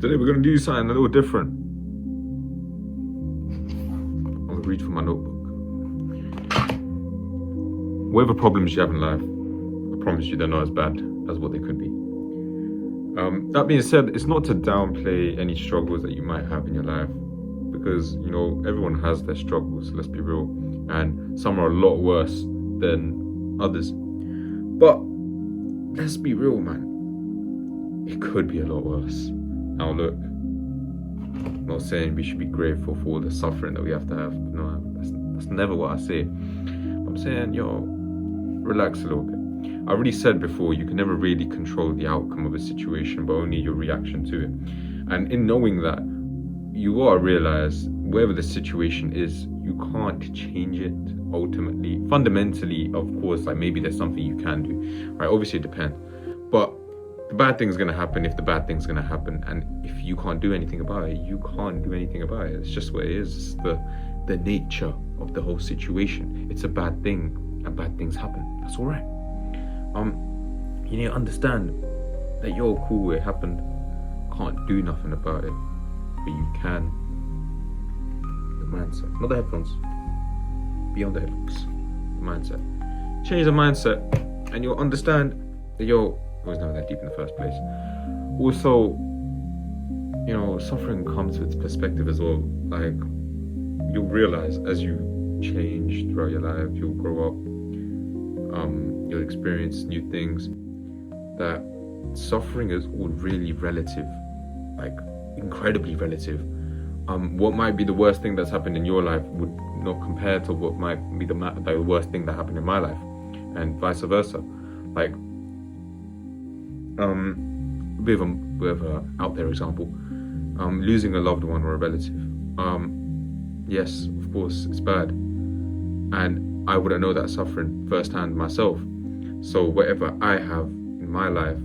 Today we're going to do something a little different. I'm going to read from my notebook. Whatever problems you have in life, I promise you they're not as bad as what they could be. That being said, it's not to downplay any struggles that you might have in your life, because, you know, everyone has their struggles, let's be real, and some are a lot worse than others. But let's be real, man. It could be a lot worse. Now look, I'm not saying we should be grateful for all the suffering that we have to have. No, that's never what I say. I'm saying, yo, relax a little bit. I already said before, you can never really control the outcome of a situation, but only your reaction to it. And in knowing that, you gotta realize, wherever the situation is, you can't change it ultimately. Fundamentally, of course, like maybe there's something you can do, right? Obviously it depends. But the bad thing's gonna happen if the bad thing's gonna happen. And if you can't do anything about it, you can't do anything about it. It's just what it is. It's the nature of the whole situation. It's a bad thing and bad things happen. That's all right. You need to understand that you're cool, it happened. Can't do nothing about it, but you can. The mindset, not the headphones. Beyond the headphones, the mindset. Change the mindset, and you'll understand that it was never that deep in the first place. Also, you know, suffering comes with perspective as well. Like, you'll realize as you change throughout your life, you'll grow up. You'll experience new things, that suffering is all really relative, like incredibly relative. What might be the worst thing that's happened in your life would not compare to what might be the worst thing that happened in my life, and vice versa. Like, bit of a out there example, losing a loved one or a relative. Yes, of course, it's bad, and I wouldn't know that suffering firsthand myself. So whatever I have in my life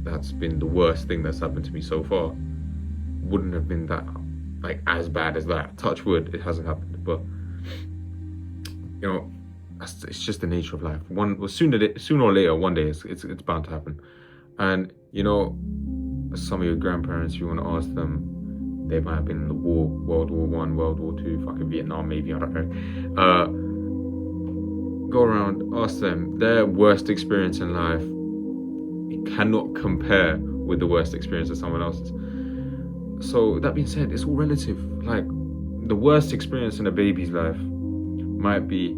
that's been the worst thing that's happened to me so far wouldn't have been that, like, as bad as that. Touch wood, it hasn't happened. But, you know, it's just the nature of life. Sooner or later, one day, it's bound to happen. And, you know, some of your grandparents, you want to ask them, they might have been in the war, World War I, World War II, fucking Vietnam, maybe, I don't know. Go around, ask them their worst experience in life. It cannot compare with the worst experience of someone else's. So that being said, it's all relative. Like, the worst experience in a baby's life might be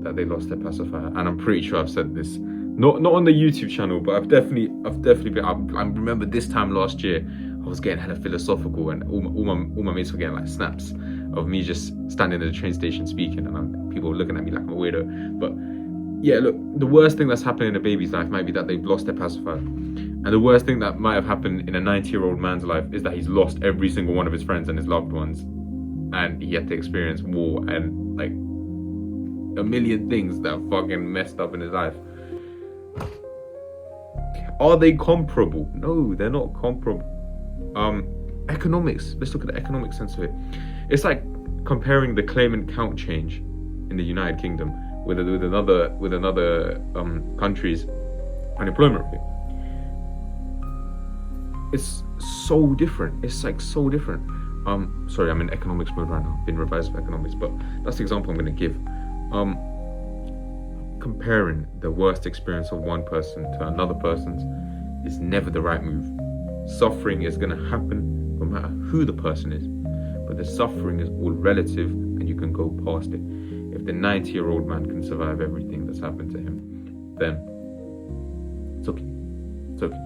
that they lost their pacifier, and I'm pretty sure I've said this, not on the YouTube channel, but I've definitely been. I remember this time last year, I was getting hella philosophical, and all my mates were getting like snaps of me just standing at the train station speaking, and people were looking at me like I'm a weirdo. But yeah, look, the worst thing that's happened in a baby's life might be that they've lost their pacifier. And the worst thing that might have happened in a 90-year-old man's life is that he's lost every single one of his friends and his loved ones. And he had to experience war and, like, a million things that fucking messed up in his life. Are they comparable? No, they're not comparable. Economics, let's look at the economic sense of it. It's like comparing the claimant count change in the United Kingdom with another country's unemployment rate. It's so different. It's like so different. Sorry, I'm in economics mode right now. Been revised for economics, but that's the example I'm going to give. Comparing the worst experience of one person to another person's is never the right move. Suffering is going to happen no matter who the person is, but the suffering is all relative, and you can go past it. If the 90-year-old man can survive everything that's happened to him, then it's okay. It's okay.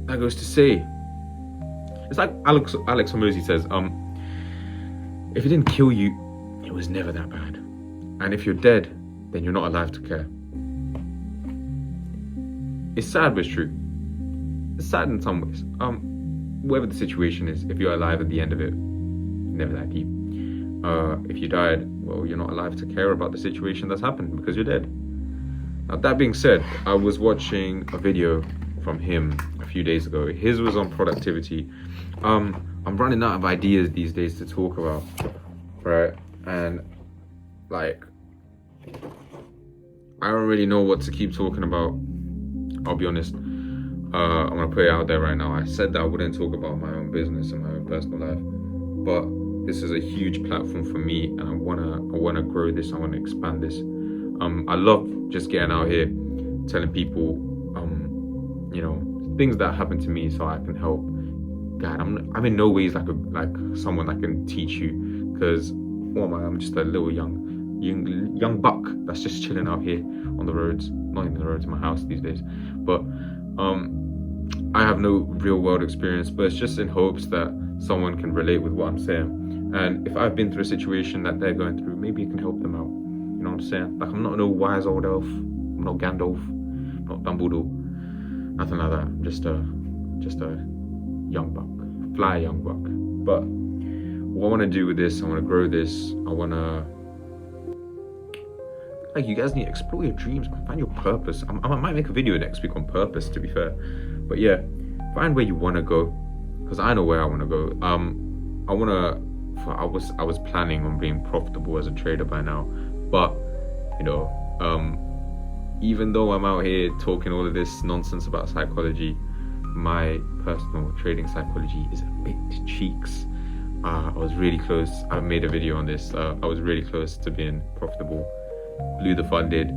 That goes to say, it's like Alex Hormozi says, if it didn't kill you, it was never that bad. And if you're dead, then you're not alive to care. It's sad, but it's true. It's sad in some ways. Whatever the situation is, if you're alive at the end of it, never that deep. If you died, well, you're not alive to care about the situation that's happened because you're dead. Now, that being said, I was watching a video from him a few days ago. His was on productivity. I'm running out of ideas these days to talk about, right? And, like, I don't really know what to keep talking about, I'll be honest. I'm gonna put it out there right now. I said that I wouldn't talk about my own business and my own personal life, but this is a huge platform for me, and I wanna grow this. I wanna expand this. I love just getting out here, telling people, things that happen to me, so I can help. God, I'm in no ways like someone that can teach you, because what am I? I'm just a little young buck that's just chilling out here on the roads, not even the roads in my house these days. But I have no real world experience, but it's just in hopes that someone can relate with what I'm saying. And if I've been through a situation that they're going through, maybe it can help them out. You know what I'm saying? Like, I'm not no wise old elf. I'm not Gandalf. I'm not Dumbledore. Nothing like that. I'm just a young buck, fly young buck. But what I want to do with this, I want to grow this. I want to, like, you guys need to explore your dreams, man. Find your purpose. I might make a video next week on purpose, to be fair. But yeah, find where you want to go, because I know where I want to go. I was planning on being profitable as a trader by now, but even though I'm out here talking all of this nonsense about psychology, my personal trading psychology is a bit cheeks. I was really close. I made a video on this. I was really close to being profitable. Blew the funded.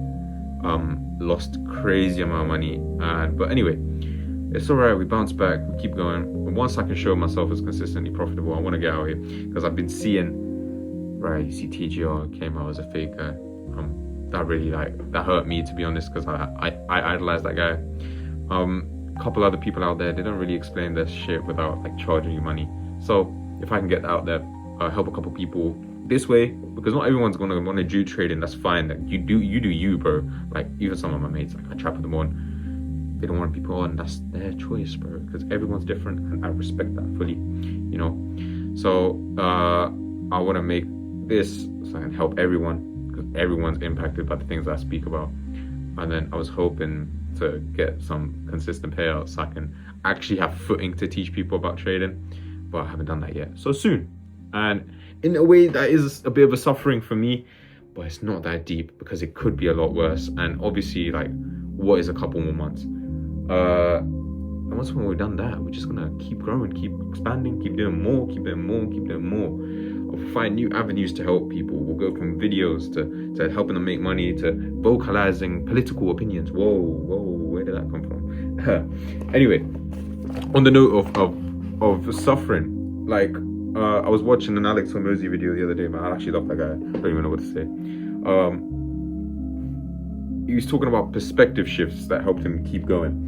Lost crazy amount of money. But anyway, it's alright. We bounce back. We keep going. And once I can show myself as consistently profitable, I want to get out here, because I've been seeing. Right, you see, TGR came out as a fake guy. That really that hurt me, to be honest, because I idolize that guy. Couple other people out there, they don't really explain their shit without charging you money. So if I can get that out there, help a couple people this way, because not everyone's gonna want to do trading. That's fine. That you do you, bro. Like, even some of my mates, I try to put them on. They don't want people on. That's their choice, bro. Because everyone's different, and I respect that fully. So I want to make this so I can help everyone, because everyone's impacted by the things I speak about. And then I was hoping to get some consistent payouts so I can actually have footing to teach people about trading, but I haven't done that yet. So soon. And in a way, that is a bit of a suffering for me, but it's not that deep, because it could be a lot worse. And obviously, what is a couple more months? And once we've done that, we're just gonna keep growing, keep expanding, keep doing more. I'll find new avenues to help people. We'll go from videos to helping them make money, to vocalizing political opinions. Whoa, where did that come from? Anyway, on the note of suffering, I was watching an Alex Hormozy video the other day, man. I actually love that guy. I don't even know what to say. He was talking about perspective shifts that helped him keep going.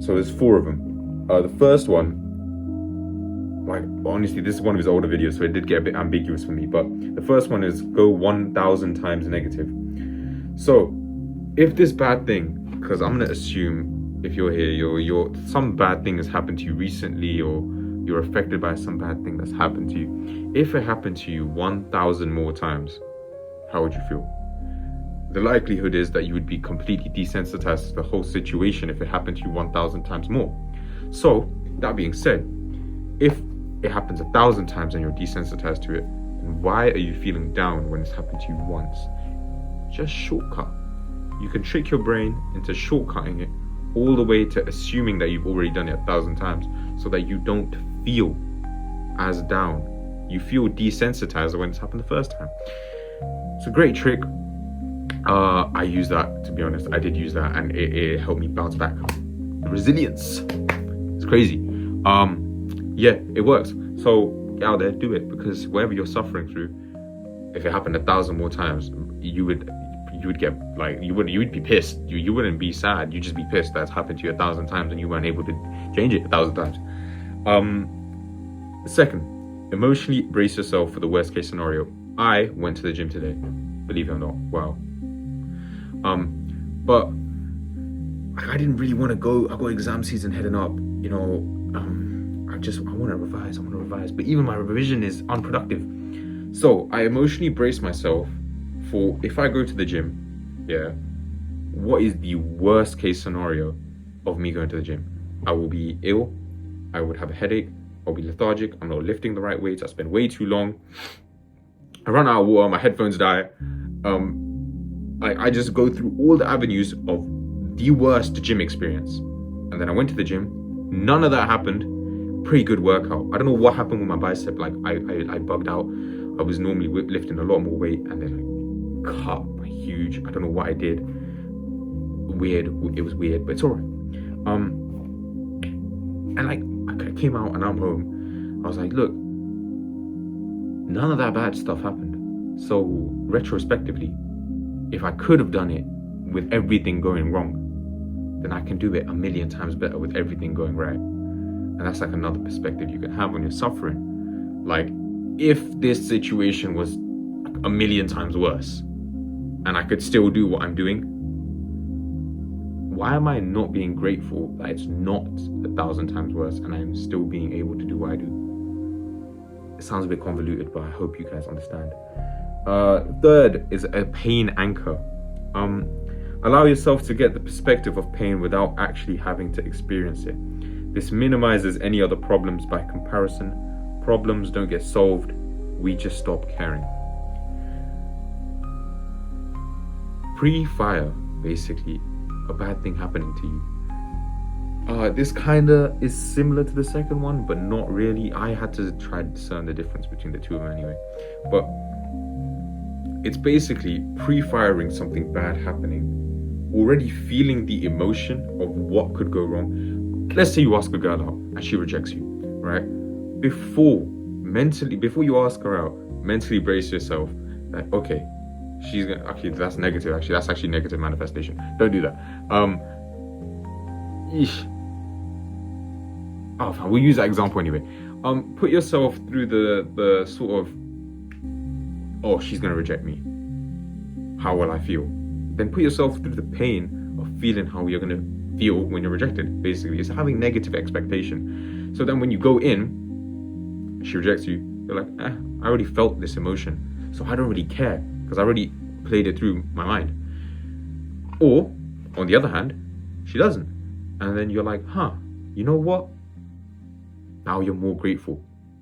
So there's 4 of them. The first one, honestly, this is one of his older videos, so it did get a bit ambiguous for me. But the first one is go 1,000 times negative. So if this bad thing, because I'm gonna assume if you're here, you're some bad thing has happened to you recently, or you're affected by some bad thing that's happened to you. If it happened to you 1,000 more times, how would you feel? The likelihood is that you would be completely desensitized to the whole situation if it happened to you 1,000 times more. So, that being said, if it happens 1,000 times and you're desensitized to it, then why are you feeling down when it's happened to you once? Just shortcut. You can trick your brain into shortcutting it all the way to assuming that you've already done it 1,000 times, so that you don't feel as down. You feel desensitized when it's happened the first time. It's a great trick. I use that, to be honest. I did use that, and it helped me bounce back. The resilience. It's crazy. Yeah, it works. So get out there, do it, because whatever you're suffering through, if it happened 1,000 more times, you would get you would be pissed. You wouldn't be sad. You'd just be pissed that's happened to you 1,000 times and you weren't able to change it 1,000 times. Second, emotionally brace yourself for the worst case scenario. I went to the gym today, believe it or not. Wow. But I didn't really want to go. I got exam season heading up, I want to revise. But even my revision is unproductive. So I emotionally brace myself for, if I go to the gym, what is the worst case scenario of me going to the gym? I will be ill. I would have a headache. I'll be lethargic. I'm not lifting the right weights. I spend way too long. I run out of water. My headphones die. I just go through all the avenues of the worst gym experience. And then I went to the gym. None of that happened. Pretty good workout. I don't know what happened with my bicep. Like I bugged out. I was normally lifting a lot more weight, and then like cut huge. I don't know what I did. Weird. It was weird, but it's alright. And like I came out and I'm home. I was like, look, none of that bad stuff happened. So retrospectively, if I could have done it with everything going wrong, then I can do it a million times better with everything going right. And that's like another perspective you can have when you're suffering. Like, if this situation was like a million times worse and I could still do what I'm doing, why am I not being grateful that it's not 1,000 times worse and I'm still being able to do what I do? It sounds a bit convoluted, but I hope you guys understand. Third is a pain anchor. Allow yourself to get the perspective of pain without actually having to experience it. This minimizes any other problems by comparison. Problems don't get solved, we just stop caring. Pre-fire, basically, a bad thing happening to you. This kinda is similar to the second one, but not really. I had to try to discern the difference between the two of them anyway. But it's basically pre-firing something bad happening, already feeling the emotion of what could go wrong. Let's say you ask a girl out and she rejects you, right? Before you ask her out, mentally brace yourself that, okay, she's gonna, actually that's negative, actually that's actually negative manifestation. Don't do that. We'll use that example anyway. Put yourself through the sort of, oh, she's gonna reject me. How will I feel? Then put yourself through the pain of feeling how you're gonna feel when you're rejected. Basically, it's having negative expectation. So then when you go in, she rejects you, you're like, I already felt this emotion, so I don't really care because I already played it through my mind. Or, on the other hand, she doesn't. And then you're like, you know what? Now you're more grateful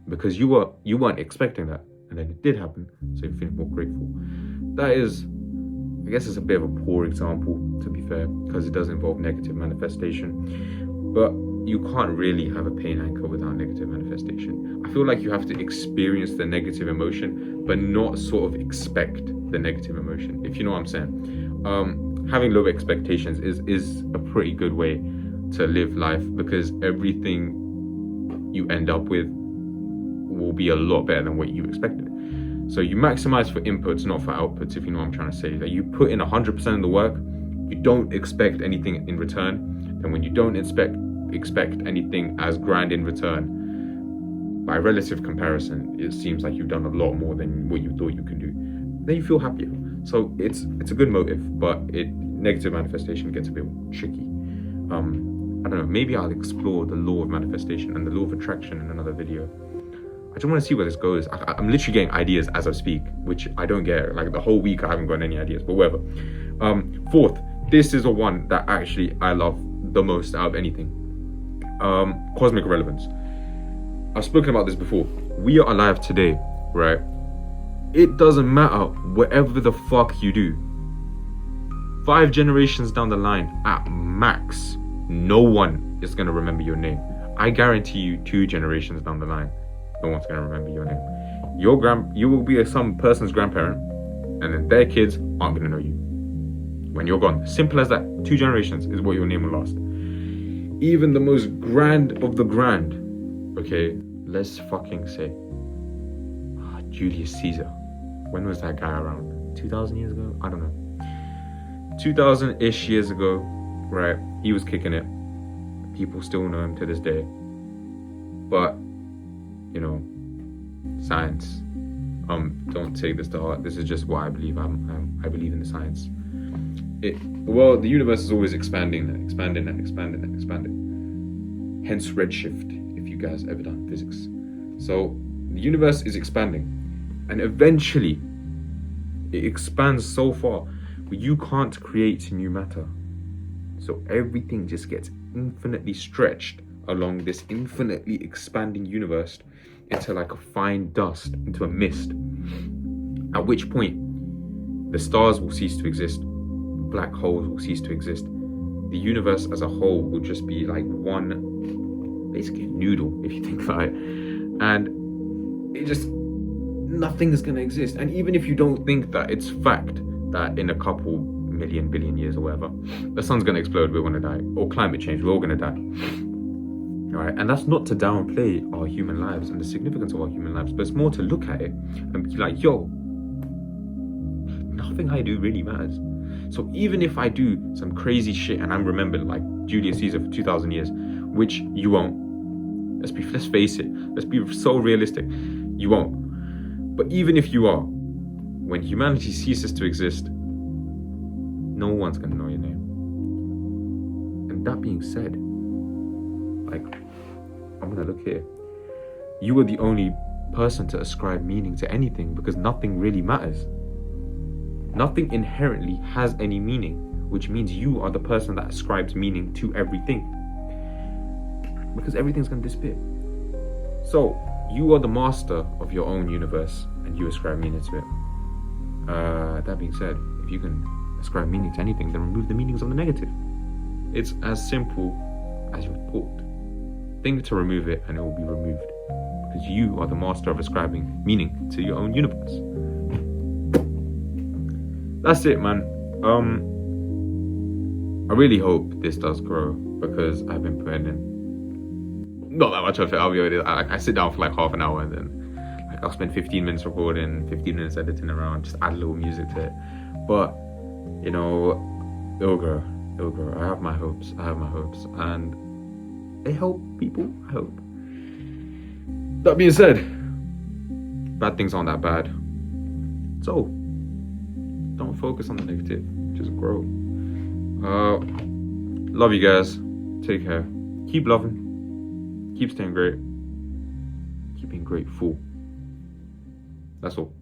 because you weren't expecting that. And then it did happen, so you're feeling more grateful. That is, I guess it's a bit of a poor example, to be fair, because it does involve negative manifestation. But you can't really have a pain anchor without negative manifestation. I feel like you have to experience the negative emotion, but not sort of expect the negative emotion, if you know what I'm saying. Having low expectations is a pretty good way to live life, because everything you end up with will be a lot better than what you expected. So you maximize for inputs, not for outputs, if you know what I'm trying to say. That you put in 100% of the work, you don't expect anything in return. And when you don't expect anything as grand in return, by relative comparison, it seems like you've done a lot more than what you thought you could do. Then you feel happier. So it's a good motive, but negative manifestation gets a bit tricky. I don't know, maybe I'll explore the law of manifestation and the law of attraction in another video. I just want to see where this goes. I'm literally getting ideas as I speak, which I don't get. Like the whole week I haven't gotten any ideas, but whatever. Fourth, this is the one that actually I love the most out of anything. Cosmic relevance. I've spoken about this before. We are alive today, right? It doesn't matter whatever the fuck you do. 5 generations down the line, at max, no one is going to remember your name. I guarantee you 2 generations down the line, no one's going to remember your name. You will be some person's grandparent, and then their kids aren't going to know you when you're gone. Simple as that. 2 generations is what your name will last. Even the most grand of the grand, okay, let's fucking say Julius Caesar. When was that guy around? 2,000 years ago? I don't know. 2,000-ish years ago, right? He was kicking it. People still know him to this day. But, you know, science. Don't take this to heart. This is just what I believe. I believe in the science. The universe is always expanding. Hence redshift, if you guys ever done physics. So the universe is expanding, and eventually it expands so far but you can't create new matter. So everything just gets infinitely stretched along this infinitely expanding universe into like a fine dust, into a mist. At which point, the stars will cease to exist, black holes will cease to exist, the universe as a whole will just be like one, basically a noodle, if you think about it. And it just, nothing is going to exist. And even if you don't think that it's fact that in a couple million, billion years or whatever, the sun's going to explode, we're going to die. Or climate change, we're all going to die. All right, and that's not to downplay our human lives and the significance of our human lives, but it's more to look at it and be like, yo, nothing I do really matters. So even if I do some crazy shit and I'm remembered like Julius Caesar for 2,000 years, which you won't. Let's face it. Let's be so realistic. You won't. But even if you are, when humanity ceases to exist, no one's gonna know your name. And that being said, like, I'm gonna look here. You are the only person to ascribe meaning to anything because nothing really matters. Nothing inherently has any meaning, which means you are the person that ascribes meaning to everything. Because everything's gonna disappear. So, you are the master of your own universe and you ascribe meaning to it. That being said, if you can ascribe meaning to anything, then remove the meanings of the negative. It's as simple as your thought. Think to remove it and it will be removed. Because you are the master of ascribing meaning to your own universe. That's it, man. I really hope this does grow because I've been putting in not that much of it. I'll be honest. I sit down for like half an hour and then like I'll spend 15 minutes recording, 15 minutes editing around, just add a little music to it. But you know, it'll grow. I have my hopes, and they help people, I hope. That being said, bad things aren't that bad. So, don't focus on the negative, just grow. Love you guys. Take care. Keep loving. Keep staying great. Keep being grateful. That's all.